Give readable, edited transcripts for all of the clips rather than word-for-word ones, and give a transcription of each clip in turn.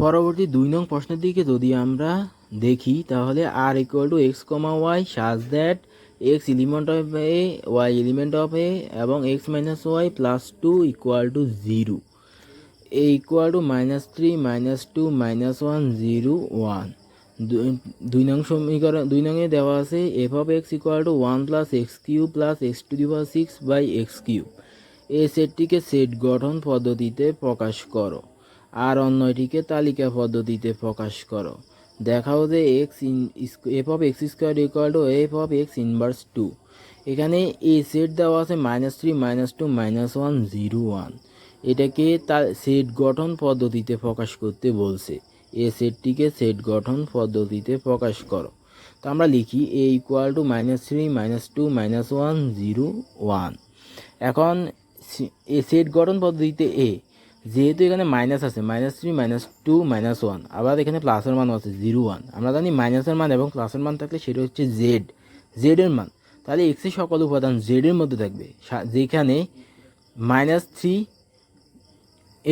পরবর্তী 2 নং প্রশ্নের দিকে যদি আমরা দেখি তাহলে r equal to x, y such that x element of a, y element of a এবং x minus y plus 2 equal to 0. a equal to -3 -2 -1 0 1. 2 নং সমীকরণ 2 নং এ দেওয়া আছে f of x equal to 1 plus x cube plus x to the power 6 by x cube. এই সেটটিকে set গঠন পদ্ধতিতে প্রকাশ করো আর অন্যটিকে তালিকা পদ্ধতিতে প্রকাশ করো। দেখাও যে f of x square equal to f of x inverse 2. এখানে এই সেট দেওয়া আছে -3 -2 -1 0 1। এটাকে তার সেট গঠন পদ্ধতিতে প্রকাশ করতে বলছে। এই সেটটিকে সেট গঠন পদ্ধতিতে প্রকাশ করো। তো আমরা লিখি a equal to -3 -2 -1 0 1। এখন এই সেট গঠন পদ্ধতিতে a যেহেতু এখানে মাইনাস আছে -3 -2 -1, আবার এখানে প্লাসের মান আছে 0 1। আমরা জানি মাইনাসের মান এবং প্লাসের মান থাকলে সেটা হচ্ছে জেড এর মান। তাহলে এক্স এর সকল উপাদান জেড এর মধ্যে থাকবে, যেখানে -3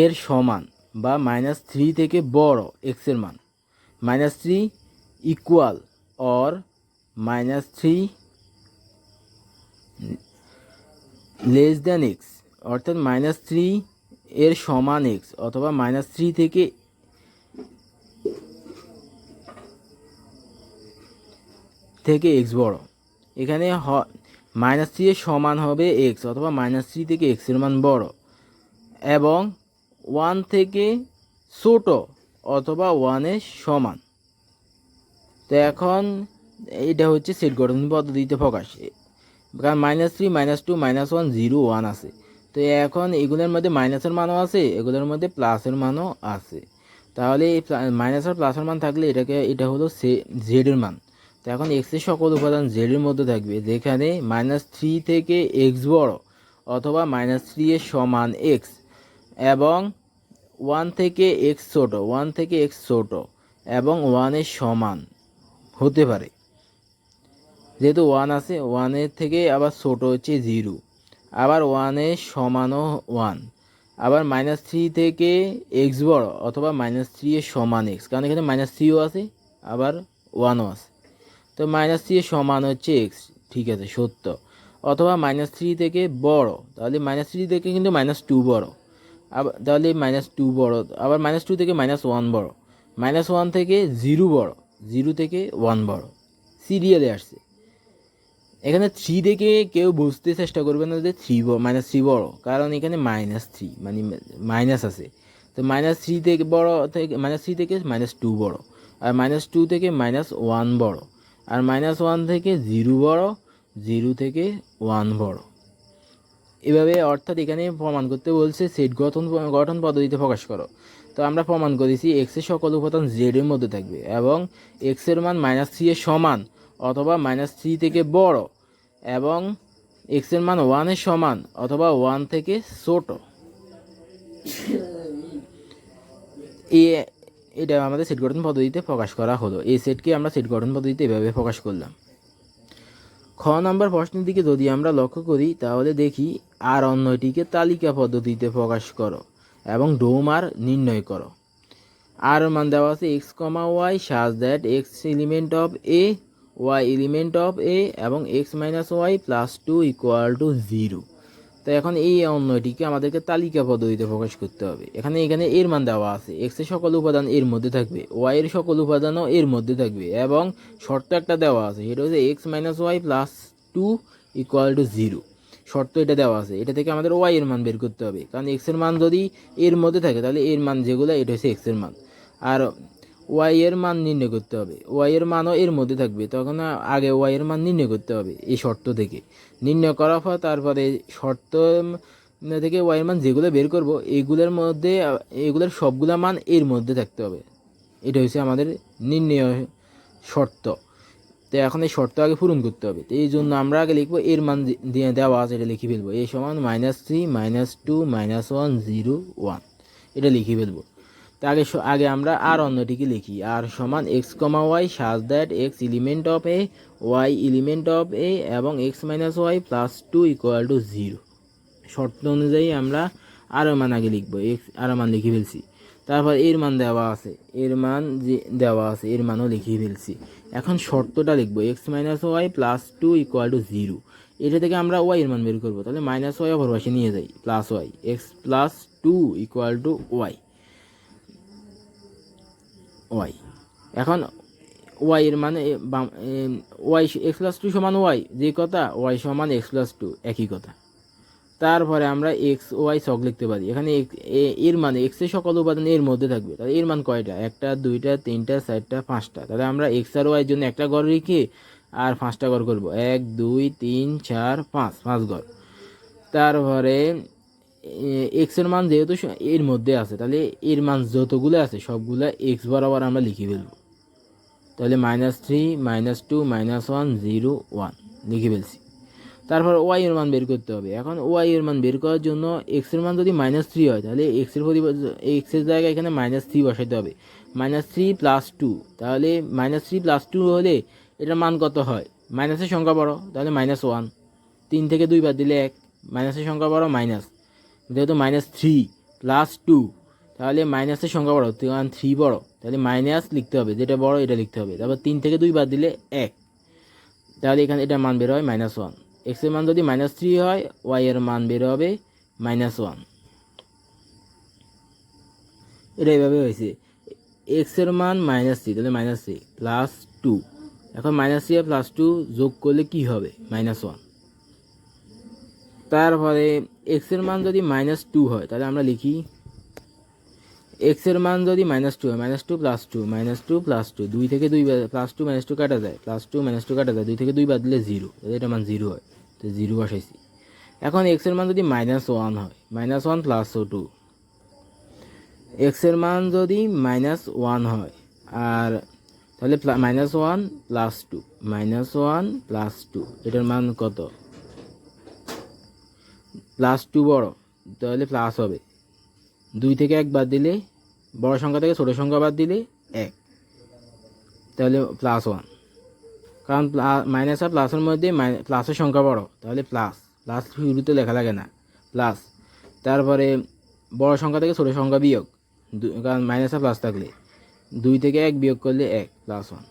এর সমান বা -3 থেকে বড় এক্স এর মান, -3 equal or -3 less than x, অর্থাৎ -3 এর সমান এক্স অথবা -3 থেকে এক্স বড়। এখানে -3 এর সমান হবে এক্স অথবা -3 থেকে এক্স এর মান বড়, এবং 1 থেকে ছোট অথবা 1 এর সমান। তো এখন এটা হচ্ছে সেট গঠন পদ্ধতিতে প্রকাশ, কারণ -3 -2 -1 0 1 আছে। তো এখন এগুলোর মধ্যে মাইনাসের মানও আছে, এগুলোর মধ্যে প্লাসের মানও আছে। তাহলে মাইনাস আর প্লাসের মান থাকলে এটা হলো জেড এর মান। তো এখন এক্স এর সকল উপাদান জেড এর মধ্যে থাকবে, যেখানে -3 থেকে এক্স বড় অথবা -3 এর সমান এক্স, এবং 1 থেকে এক্স ছোট এবং 1 এর সমান হতে পারে। যেহেতু 1 আছে, 1 এর থেকে আবার ছোট হচ্ছে 0, আবার 1 এর সমানও 1, আবার -3 থেকে এক্স বড় অথবা -3 এর সমান এক্স, কারণ এখানে -3ও আছে আবার 1ও আছে। তো -3 এর সমান হচ্ছে এক্স, ঠিক আছে, সত্য। অথবা -3 থেকে বড়, তাহলে -3 থেকে কিন্তু -2 বড়, আবার তাহলে -2 বড়, আবার -2 থেকে -1 বড়, -1 থেকে 0 বড়, 0 থেকে 1 বড়, সিরিয়ালে আসছে। এখানে 3 থেকে কেউ বুঝতে চেষ্টা করবে না যে -3 বড়, কারণ এখানে -3 মানে মাইনাস আছে। তো -3 থেকে বড় থেকে -3 থেকে -2 বড়, আর -2 থেকে -1 বড়, আর -1 থেকে 0 বড়, 0 থেকে 1 বড়। এভাবে অর্থাৎ এখানে প্রমাণ করতে বলছে সেট গঠন পদ্ধতিতে প্রকাশ করো। তো আমরা প্রমাণ করেছি এক্স এর সকল উপাদান জেড এর মধ্যে থাকবে, এবং এক্স এর মান -3 এর সমান অথবা -3 থেকে বড়, এবং এক্স এর মান 1 এর সমান অথবা 1 থেকে ছোট। এটা আমাদের সেট গঠন পদ্ধতিতে প্রকাশ করা হলো। এই সেটকে আমরা সেট গঠন পদ্ধতিতে এভাবে প্রকাশ করলাম। খ নম্বর প্রশ্নের দিকে যদি আমরা লক্ষ্য করি তাহলে দেখি আর অন্যটিকে তালিকা পদ্ধতিতে প্রকাশ করো এবং ডোমার নির্ণয় করো। আর মান দেওয়া আছে x, y such that x element of a, y element of a এবং x minus y plus 2 equal to 0। তো এখন এই অন্যটিকে আমাদেরকে তালিকা পদ্ধতিতে প্রকাশ করতে হবে। এখানে এর মান দেওয়া আছে, x এর সকল উপাদান এর মধ্যে থাকবে, y এর সকল উপাদানও এর মধ্যে থাকবে, এবং শর্ত একটা দেওয়া আছে, সেটা হচ্ছে x minus y plus 2 equal to 0। শর্ত এটা দেওয়া আছে, এটা থেকে আমাদের y এর মান বের করতে হবে, কারণ x এর মান যদি এর মধ্যে থাকে তাহলে এর মান যেগুলো এটা হচ্ছে x এর মান, আর y এর মান নির্ণয় করতে হবে, y এর মানও এর মধ্যে থাকবে, তখন আগে y এর মান নির্ণয় করতে হবে। এই শর্ত থেকে নির্ণয় করার পর তারপরে শর্ত থেকে y এর মান যেগুলো বের করব এগুলোর সবগুলা মান এর মধ্যে থাকতে হবে। এটা হচ্ছে আমাদের নির্ণয় শর্ত। তো এখন এই শর্ত আগে পূরণ করতে হবে। তো এই জন্য আমরা আগে লিখবো এর মান দিয়ে দেওয়া আছে, এটা লিখে ফেলবো, এই সমান -3 -2 -1 0 1, এটা লিখে ফেলবো। তো আগে আমরা আর অন্যটিকে লিখি, আর সমান x, y such that x element of a, y element of a এবং x minus y plus 2 equal to 0। শর্ত অনুযায়ী আমরা আর মান আগে লিখবো, আর মান লিখে ফেলছি। তো তারপর এর মান দেওয়া আছে, এর মান যে দেওয়া আছে এর মানও লিখিয়ে ফেলছি। এখন শর্তটা লিখবো x minus y plus two equal to zero. এটা থেকে আমরা ওয়াই এর মান বের করবো, তাহলে মাইনাস ওয়াই অপর পাশে নিয়ে যাই, plus y, x plus two equal to y. Y এখন ওয়াই এর মানে ওয়াই এক্স প্লাস টু সমান ওয়াই, যে কথা ওয়াই সমান এক্স প্লাস টু একই কথা। তারপরে আমরা এক্স ওয়াই ছক লিখতে পারি। এখানে এর মানে এক্সের সকল উপাদান এর মধ্যে থাকবে, তাহলে এর মান কয়টা, একটা দুইটা তিনটা চারটা পাঁচটা। তাহলে আমরা এক্স আর ওয়াইয়ের জন্য একটা ঘর রেখে আর পাঁচটা ঘর করবো, এক দুই তিন চার পাঁচ, পাঁচ ঘর। তারপরে এক্সের মান যেহেতু এর মধ্যে আছে, তাহলে এর মান যতগুলো আছে সবগুলো এক্স বরাবর আমরা লিখে ফেলবো। তাহলে minus three minus two minus one zero one লিখে ফেলছি। তারপর ওয়াই এর মান বের করতে হবে। এখন ওয়াই এর মান বের করার জন্য এক্সের মান যদি মাইনাস থ্রি হয়, তাহলে এক্সের জায়গায় এখানে মাইনাস থ্রি বসাইতে হবে। মাইনাস থ্রি প্লাস টু, তাহলে মাইনাস থ্রি প্লাস টু হলে এটার মান কত হয়, মাইনাসের সংখ্যা বড়, তাহলে মাইনাস ওয়ান। তিন থেকে দুই বাদ দিলে এক, মাইনাসের সংখ্যা বড় মাইনাস, যেহেতু মাইনাস থ্রি প্লাস টু, তাহলে মাইনাসের সংখ্যা বড়, কারণ থ্রি বড়, তাহলে মাইনাস লিখতে হবে, যেটা বড় এটা লিখতে হবে। তারপর তিন থেকে দুই বাদ দিলে এক, তাহলে এখানে এটার মান বের হয় মাইনাস ওয়ান। এক্স এর মান যদি মাইনাস থ্রি হয়, ওয়াই এর মান বের হবে মাইনাস ওয়ান। এটা এইভাবে হয়েছে, এক্স এর মান মাইনাস থ্রি, তাহলে মাইনাস থ্রি প্লাস টু। এখন মাইনাস থ্রি আর প্লাস টু যোগ করলে কি হবে, মাইনাস ওয়ান। তারপরে এক্স এর মান যদি মাইনাস টু হয়, তাহলে আমরা লিখি এক্স এর মান যদি মাইনাস টু হয়, minus two plus two, minus two plus two, দুই থেকে দুই প্লাস টু মাইনাস টু কাটা যায়, প্লাস টু মাইনাস টু কাটা যায়, দুই থেকে দুই বাদ দিলে জিরো, তাহলে এটা মান জিরো হয়, তো জিরো বসাইছি। এখন এক্স এর মান যদি মাইনাস ওয়ান হয়, minus one plus two, x এর মান যদি মাইনাস ওয়ান হয় আর তাহলে minus one plus two, minus one plus two, এটার মান কত, প্লাস টু বড়, তাহলে প্লাস হবে। দুই থেকে এক বাদ দিলে, বড় সংখ্যা থেকে ছোটো সংখ্যা বাদ দিলে এক, তাহলে প্লাস ওয়ান। কারণ মাইনাস আর প্লাসের মধ্যে প্লাসের সংখ্যা বড়, তাহলে প্লাস, প্লাস শুরুতে লেখা লাগে না, প্লাস। তারপরে বড় সংখ্যা থেকে ছোটো সংখ্যা বিয়োগ, কারণ মাইনাস আর প্লাস থাকলে দুই থেকে এক বিয়োগ করলে এক, প্লাস ওয়ান।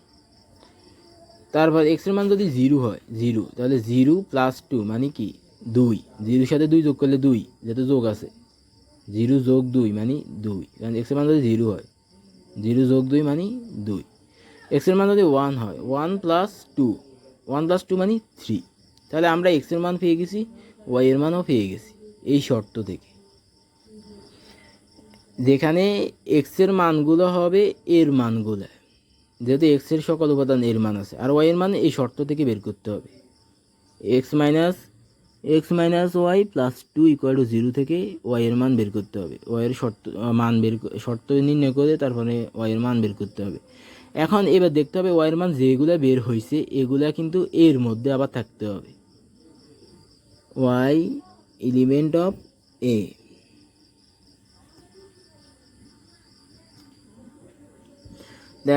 তারপর এক্সের মান যদি জিরো হয়, জিরো, তাহলে জিরো প্লাস টু মানে কি দুই, জিরোর সাথে দুই যোগ করলে দুই, যেহেতু যোগ আছে, জিরো যোগ দুই মানে দুই, কারণ এক্সের মান যদি জিরো হয়, জিরো যোগ দুই মানে দুই। এক্সের মান যদি ওয়ান হয়, one plus two, one plus two মানে থ্রি, তাহলে আমরা এক্সের মান পেয়ে গেছি, ওয়াই এর মানও পেয়ে গেছি এই শর্ত থেকে। যেখানে এক্সের মানগুলো হবে এর মানগুলো, যেহেতু এক্সের সকল উপাদান এর মান আছে, আর ওয়াই এর মান এই শর্ত থেকে বের করতে হবে। X minus y plus two equal to zero থেকে ওয়াই এর মান বের করতে হবে। ওয়াইয়ের শর্ত নির্ণয় করে তারপরে ওয়াই এর মান বের করতে হবে। এখন এবার দেখতে হবে ওয়াই এর মান যেগুলো বের হয়েছে এগুলা কিন্তু এর মধ্যে আবার থাকতে হবে, ওয়াই এলিমেন্ট অফ এ।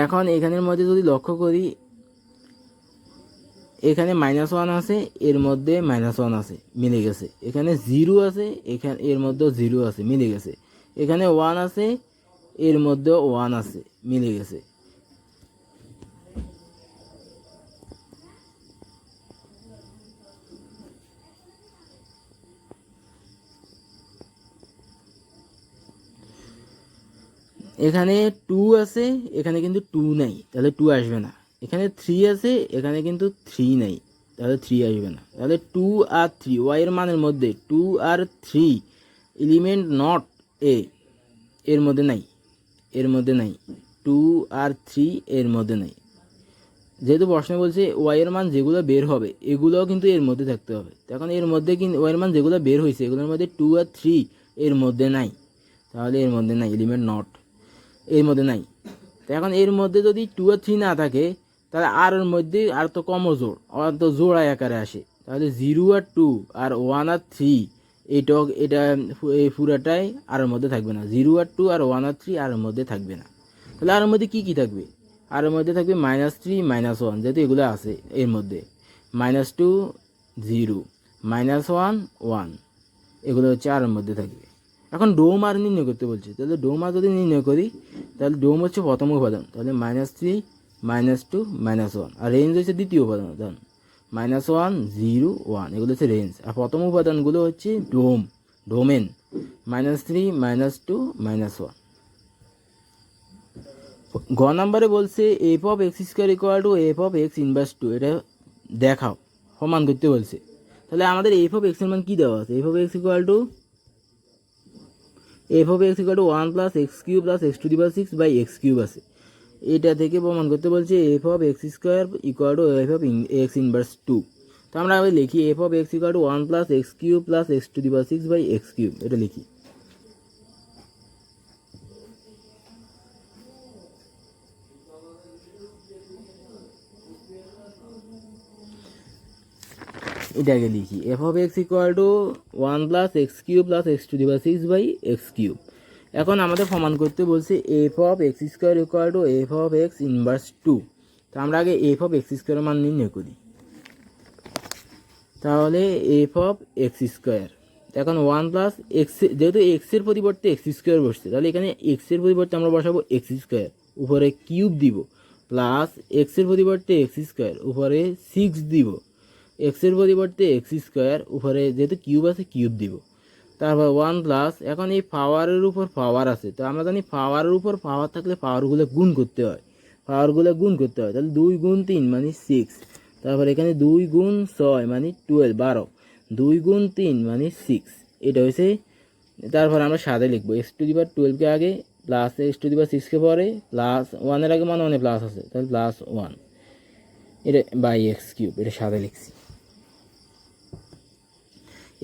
এখন এখানের মধ্যে যদি লক্ষ্য করি, এখানে মাইনাস ওয়ান আছে, এর মধ্যে মাইনাস ওয়ান আছে, মিলে গেছে। এখানে জিরো আছে, এখানে এর মধ্যেও জিরো আছে, মিলে গেছে। এখানে ওয়ান আছে, এর মধ্যেও ওয়ান আছে, মিলে গেছে। এখানে টু আছে, এখানে কিন্তু টু নাই, তাহলে টু আসবে না। এখানে থ্রি আছে, এখানে কিন্তু থ্রি নাই, তাহলে থ্রি আসবে না। তাহলে টু আর থ্রি, ওয়াইয়ের মানের মধ্যে টু আর থ্রি এলিমেন্ট নট এ, এর মধ্যে নাই, এর মধ্যে নাই, টু আর থ্রি এর মধ্যে নাই। যেহেতু প্রশ্ন বলছে ওয়াইয়ের মান যেগুলো বের হবে এগুলোও কিন্তু এর মধ্যে থাকতে হবে। এখন এর মধ্যে কিন্তু ওয়াইয়ের মান যেগুলো বের হয়েছে এগুলোর মধ্যে টু আর থ্রি এর মধ্যে নাই, তাহলে এর মধ্যে নাই, এলিমেন্ট নট এর মধ্যে নাই। তো এখন এর মধ্যে যদি টু আর থ্রি না থাকে, তাহলে আর এর মধ্যে আর তো কম জোড়, আর তো জোড়া আকারে আসে, তাহলে জিরো আর টু আর ওয়ান আর থ্রি এটা এই পুরাটাই আর এর মধ্যে থাকবে না। জিরো আর টু আর ওয়ান আর থ্রি আর এর মধ্যে থাকবে না। তাহলে আর এর মধ্যে কী কী থাকবে, আর এর মধ্যে থাকবে মাইনাস থ্রি মাইনাস ওয়ান, যেহেতু এগুলো আছে এর মধ্যে, minus two zero, minus one one, এগুলো হচ্ছে আর এর মধ্যে থাকবে। এখন ডোম আর নির্ণয় করতে বলছে, তাহলে ডোম আর যদি নির্ণয় করি তাহলে ডোম হচ্ছে প্রথম উপাদান, তাহলে -3 -2 -1, আর রেঞ্জ হচ্ছে দ্বিতীয় উপাদান, -1 0 1, এগুলো হচ্ছে রেঞ্জ। আর প্রথম উপাদানগুলো হচ্ছে ডোমেন -3 -2 -1। গ নাম্বারে বলছে f of x square equal to f of x inverse 2, এটা দেখাও, সমান করতে বলছে। তাহলে আমাদের এফ অফ এক্সের মান কী দেওয়া আছে, f of x equal to 1 plus x cube plus x to the power 6 by x cube আছে। এটা থেকে প্রমাণ করতে বলছে f of x square equal to f of x inverse 2। তো আমরা আবার লিখি f of x equal to 1 plus x cube plus x to the power 6 by x cube, এটা লিখি। এটাকে লিখি f of x equal to 1 plus x cube plus x to the power 6 by x cube. এখন আমাদের প্রমাণ করতে বলছে f of x square equal to f of x inverse 2। তো আমরা আগে এফ অফ এক্স স্কোয়ারের মান নির্ণয় করি। তাহলে এফ অফ এক্স স্কোয়ার, এখন 1 প্লাস এক্স, যেহেতু এক্সের পরিবর্তে এক্স স্কোয়ার বসছে, তাহলে এখানে এক্সের পরিবর্তে আমরা বসাবো এক্স স্কোয়ার, উপরে কিউব দিব, প্লাস এক্সের পরিবর্তে এক্স স্কোয়ার, উপরে 6 দিব, এক্সের পরিবর্তে এক্স স্কোয়ার, উপরে যেহেতু কিউব আছে কিউব দিব, তারপর 1 প্লাস, এখন এই পাওয়ারের উপর পাওয়ার আছে, তো আমরা জানি পাওয়ারের উপর পাওয়ার থাকলে পাওয়ারগুলো গুণ করতে হয়, তাহলে 2 গুণ 3 মানে 6, তারপর এখানে 2 গুণ 6 মানে 12 2 গুণ 3 মানে 6, এটা হয়েছে। তারপর আমরা সাথে লিখবো এক্স টু দি পাওয়ার 12কে আগে, প্লাস এক্স টু দি পাওয়ার 6কে পরে, প্লাস 1-এর আগে মানে 1 প্লাস আছে, তাহলে প্লাস 1, এটা বাই এক্স কিউব, এটা সাথে লিখছি।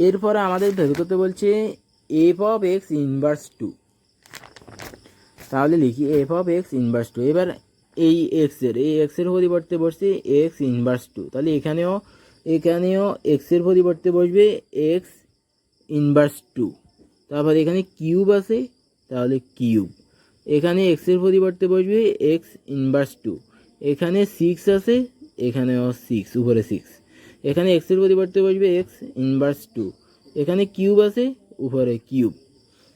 এরপরে আমাদের বের করতে বলছে এফ অফ এক্স ইনভার্স 2। তাহলে লিখি এফ অফ এক্স ইনভার্স 2। এবার এই এক্সের পরিবর্তে বসছে এক্স ইনভার্স 2, তাহলে এখানেও এক্সের পরিবর্তে বসবে এক্স ইনভার্স 2। তারপর এখানে কিউব আছে, তাহলে কিউব, এখানে এক্সের পরিবর্তে বসবে এক্স ইনভার্স 2, এখানে 6 আছে, এখানেও 6, উপরে 6, এখানে এক্সের পরিবর্তে বসবে এক্স ইনভার্স 2, এখানে কিউব আছে, উপরে কিউব,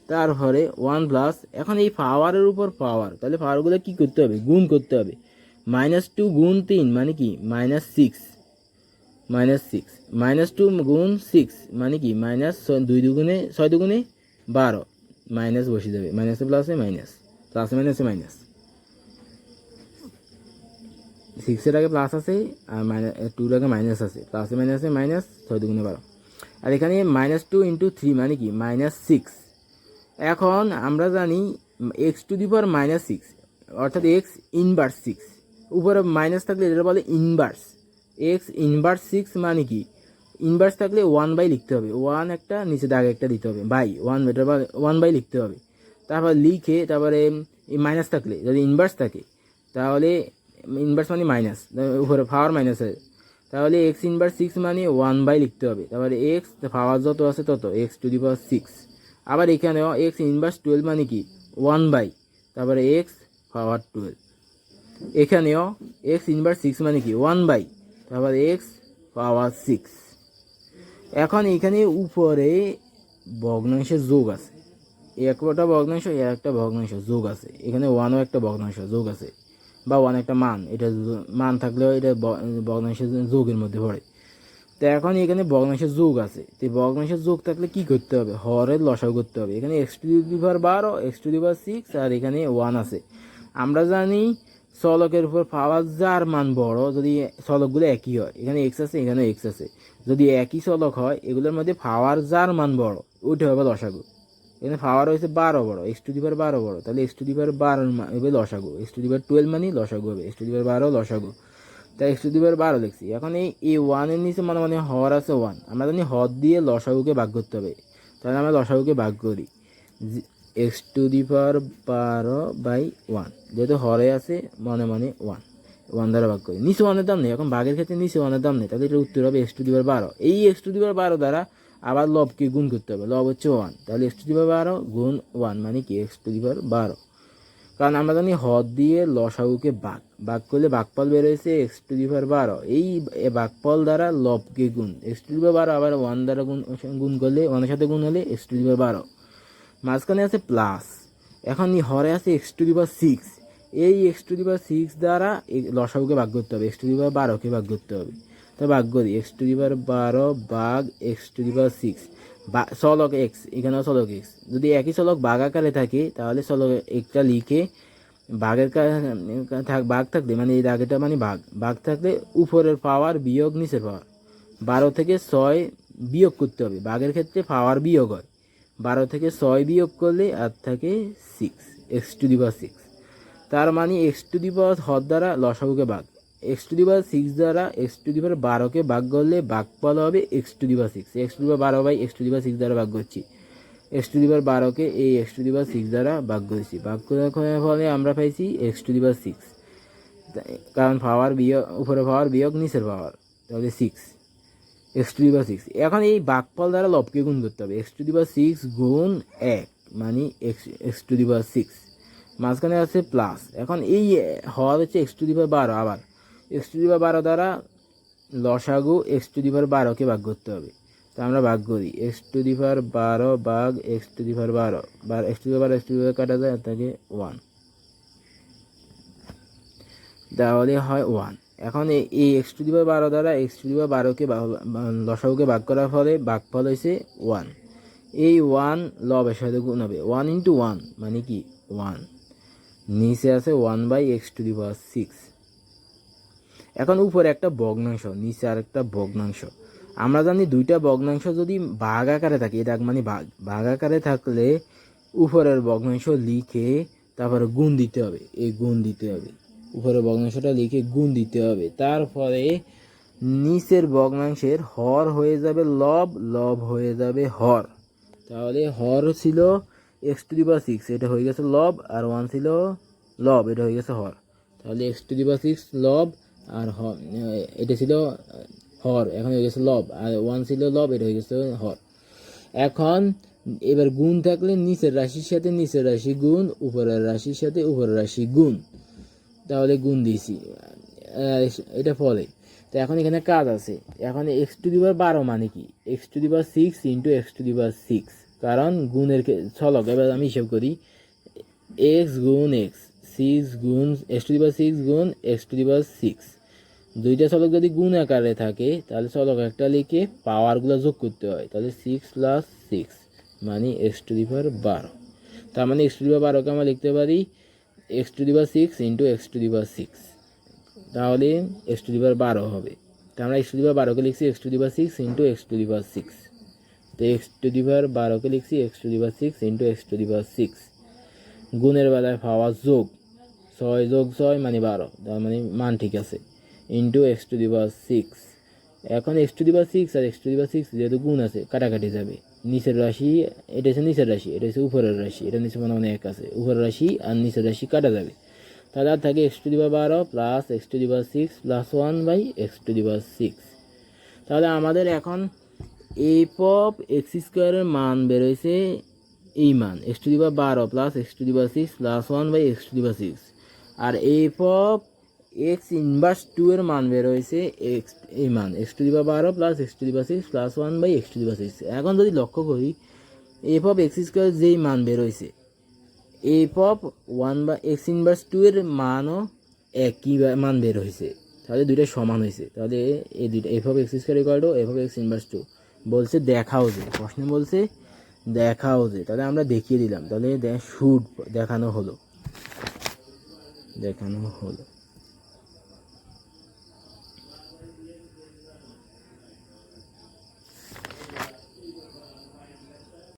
তারপরে 1 প্লাস, এখন এই পাওয়ারের উপর পাওয়ার, তাহলে পাওয়ারগুলো কী করতে হবে, গুণ করতে হবে। -2 গুণ 3 মানে কি -6, -2 গুণ 6 মানে কি -2 দুগুণে 6 দুগুণে 12, মাইনাস বসে যাবে, মাইনাসে প্লাসে মাইনাস, প্লাসে মাইনাসে মাইনাস, 6-এর আগে প্লাস আছে আর 2-এর আগে মাইনাস আছে, প্লাসে মাইনাসে মাইনাস, 6 দুগুণে 12, আর এখানে -2 × 3 মানে কি -6। এখন আমরা জানি এক্স টু দি পাওয়ার -6 অর্থাৎ এক্স ইনভার্স 6, উপরে মাইনাস থাকলে এটা বলে ইনভার্স, এক্স ইনভার্স 6 মানে কি, ইনভার্স থাকলে 1/, লিখতে হবে 1 একটা, নিচে দাগ একটা দিতে হবে, বাই 1/, লিখতে হবে। তারপর লিখে তারপরে মাইনাস থাকলে, যদি ইনভার্স থাকে তাহলে ইনভার্স মানে মাইনাস, উপরে পাওয়ার মাইনাস হয়, তাহলে এক্স ইনভার্স 6 মানে 1/, লিখতে হবে। তারপরে এক্স পাওয়ার যত আছে তত, এক্স টু দি পাওয়ার 6। আবার এখানেও এক্স ইনভার্স 12 মানে কি 1/, তারপরে এক্স পাওয়ার 12, এখানেও এক্স ইনভার্স 6 মানে কি 1/, তারপরে এক্স পাওয়ার 6। এখন এখানে উপরে ভগ্নাংশের যোগ আছে, একটা ভগ্নাংশ একটা ভগ্নাংশ যোগ আছে, এখানে 1ও একটা ভগ্নাংশ যোগ আছে, বা 1 একটা মান, এটা মান থাকলেও এটা ভগ্নাংশের যোগের মধ্যে পড়ে। তো এখন এখানে ভগ্নাংশের যোগ আছে, তো ভগ্নাংশের যোগ থাকলে কি করতে হবে, হরের লসাগু করতে হবে। এখানে x to the power 12, x to the power 6, আর এখানে 1 আছে। আমরা জানি চলকের উপর পাওয়ার যার মান বড়, যদি চলকগুলো একই হয়, এখানে এক্স আছে এখানে এক্স আছে, যদি একই চলক হয় এগুলোর মধ্যে পাওয়ার যার মান বড় ওইটা হবে লসাগু। এখানে পাওয়ার হয়েছে 12 বড়, এক্স টু দি পাওয়ার 12 বড়, তাহলে এক্স টু দি পাওয়ার 12 হবে লসাগু, এক্স টু দি পাওয়ার 12 মানে লসাগু হবে, এক্স টু দি পাওয়ার 12 লসাগু, তাই এক্স টু দি পাওয়ার 12 লিখছি। এখন এই 1-এর নিচে মানে হর আছে 1, আমরা জানি হর দিয়ে লসাগুকে ভাগ করতে হবে, তাহলে আমরা লসাগুকে ভাগ করি, এক্স টু দি পাওয়ার 12/1, যেহেতু হরে আছে মনে 1 দ্বারা ভাগ করি, নিচে 1-এর দাম নেই, এখন ভাগের ক্ষেত্রে নিচে 1-এর দাম নেই, তাহলে এটা উত্তর হবে এক্স টু দি পাওয়ার 12। এই এক্স টু দি পাওয়ার 12 দ্বারা আবার লবকে গুণ করতে হবে, লব হচ্ছে 1, তাহলে এক্স টু দি পাওয়ার 12 গুণ 1 মানে কি এক্স টু দি পাওয়ার 12। কারণ আমরা জানি হর দিয়ে লসাগুকে ভাগ করলে ভাগফল বের হয়েছে এক্স টু দি পাওয়ার 12, এই ভাগফল দ্বারা লবকে গুণ, এক্স টু দি পাওয়ার 12 আবার 1 দ্বারা গুণ করলে 1-এর সাথে গুণ হলে এক্স টু দি পাওয়ার 12, মাঝখানে আছে প্লাস, এখন হরে আছে এক্স টু দি পাওয়ার 6, এই এক্স টু দি পাওয়ার 6 দ্বারা এই লসাগুকে ভাগ করতে হবে, এক্স টু দি পাওয়ার 12কে ভাগ করতে হবে। তো ভাগ করি, এক্স টু দি পাওয়ার 12 ভাগ এক্স টু দি পাওয়ার 6 চলক এক্স, এখানেও চলক এক্স, যদি একই চলক ভাগ আকারে থাকে তাহলে চলক একটা লিখে ভাগের ভাগ থাকলে মানে এই আগেটা মানে ভাগ থাকলে উপরের পাওয়ার বিয়োগ নিচের পাওয়ার, 12 থেকে 6 বিয়োগ করতে হবে, ভাগের ক্ষেত্রে পাওয়ার বিয়োগ হয়, 12 থেকে 6 বিয়োগ করলে আর থাকে 6, এক্স টু দি পাওয়ার 6। তার মানে এক্স টু দি পাওয়ার হর দ্বারা লসাগুকে ভাগ, এক্স টু দি পাওয়ার 6 দ্বারা এক্স টু দি পাওয়ার 12কে ভাগ করলে ভাগফল হবে x to the power 6, x to the power 12 by x to the power 6 দ্বারা ভাগ করছি, এক্স টু দি পাওয়ার 12কে এই এক্স টু দি পাওয়ার 6 দ্বারা ভাগ করেছি, ভাগ করার ফলে আমরা পাইছি এক্স টু দি পাওয়ার 6, কারণ পাওয়ার বিয়োগ উপরে পাওয়ার বিয়োগ নিচের পাওয়ার, তাহলে 6 এক্স টু দি পাওয়ার 6। এখন এই ভাগফল দ্বারা লবকে গুণ করতে হবে, এক্স টু দি পাওয়ার 6 গুণ 1 মানে এক্স টু দি পাওয়ার 6, মাঝখানে আছে প্লাস, এখন এই হর হচ্ছে এক্স টু দি পাওয়ার 12, আবার এক্স টু দি পাওয়ার 12 দ্বারা লসাগু এক্স টু দি পাওয়ার 12কে ভাগ করতে হবে, তো আমরা ভাগ করি, এক্স টু দি পাওয়ার 12 ভাগ x to the power 12, x to the power x to the power কাটা যায়, থাকে 1, তাহলে হয় 1। এখন এই এক্স টু দি পাওয়ার 12 দ্বারা এক্স টু দি পাওয়ার 12কে লসাগুকে ভাগ করার ফলে ভাগফল হয়েছে 1, এই 1 লবের সাথে গুণ হবে, 1 ইন্টু 1 মানে কি 1, নিচে আছে 1 by x to the power 6। এখন উপরে একটা ভগ্নাংশ, নিচে আর একটা ভগ্নাংশ, আমরা জানি দুইটা ভগ্নাংশ যদি ভাগ আকারে থাকে, এটা মানে ভাগ আকারে থাকলে উপরের ভগ্নাংশ লিখে তারপরে গুণ দিতে হবে, এই গুণ দিতে হবে, উপরের ভগ্নাংশটা লিখে গুণ দিতে হবে, তারপরে নিচের ভগ্নাংশের হর হয়ে যাবে লব, লব হয়ে যাবে হর, তাহলে হর ছিল এক্স টু দি পাওয়ার 6, এটা হয়ে গেছে লব, আর 1 ছিল লব, এটা হয়ে গেছে হর, তাহলে এক্স টু দি পাওয়ার 6 লব আর এটা ছিল হর, এখন হয়ে গেছে লব, আর 1 ছিল লব, এটা হয়ে গেছে হর। এখন এবার গুণ থাকলে নিচের রাশির সাথে নিচের রাশি গুণ, উপরের রাশির সাথে উপরের রাশি গুণ, তাহলে গুণ দিয়েছি, এটা ফলে। তো এখন এখানে কাজ আছে, এখন এক্স টু দি পাওয়ার 12 মানে কি x to the power 6 into x to the power 6, কারণ গুণের ছলক, এবার আমি হিসাব করি, এক্স গুণ এক্স, 6 গুণ এক্স টু দি পাওয়ার 6 গুণ এক্স টু দি পাওয়ার 6, দুইটা চলক যদি গুণ আকারে থাকে তাহলে চলক একটা লিখে পাওয়ারগুলো যোগ করতে হয়, তাহলে 6 প্লাস 6 মানে এক্স টু দি পাওয়ার 12, তার মানে এক্স টু দি পাওয়ার 12কে আমরা লিখতে পারি x to the power 6 into x to the power 6, তাহলে এক্স টু দি পাওয়ার 12 হবে, তো আমরা এক্স টু দি পাওয়ার 12কে লিখছি x to the power 6 into x to the power 6, তো এক্স টু দি পাওয়ার 12কে লিখছি x to the power 6 into x to the power 6, গুণের বেলায় পাওয়ার যোগ, 6 যোগ 6 মানে 12, তার মানে মান ঠিক আছে, into x to the power 6। এখন এক্স টু দি পাওয়ার 6 আর এক্স টু দি পাওয়ার 6 যেহেতু গুণ আছে কাটাকাটি যাবে, নিচের রাশি এটা হচ্ছে নিচের রাশি, এটা হচ্ছে উপরের রাশি, এটা নিচে মানে এক আছে, উপরের রাশি আর নিচের রাশি কাটা যাবে, তাহলে আর থাকে x to the power 12 plus x to the power 6 plus 1 by x to the power 6। তাহলে আমাদের এখন এফ অফ এক্স স্কোয়ারের মান বেরোয়েছে, এই মান x to the power 12 plus x to the power 6 plus 1 by x to the power 6, আর f of x inverse 2 এর মান বেরোয়েছে এক্স, এই মান x to the power 12 plus x to the power 6 plus 1 by x to the power 6। এখন যদি লক্ষ্য করি এফ অফ এক্স স্কোয়ার যেই মান বেরোয়েছে এফ অফ 1 বা এক্স ইনভার্স 2 এর মানও একই মান বের হয়েছে, তাহলে দুইটা সমান হয়েছে, তাহলে এই দুইটা F of x square equal to f of x inverse 2 বলছে দেখাও যে, প্রশ্নে বলছে দেখাও যে, তাহলে আমরা দেখিয়ে দিলাম, তাহলে শুট দেখানো হলো।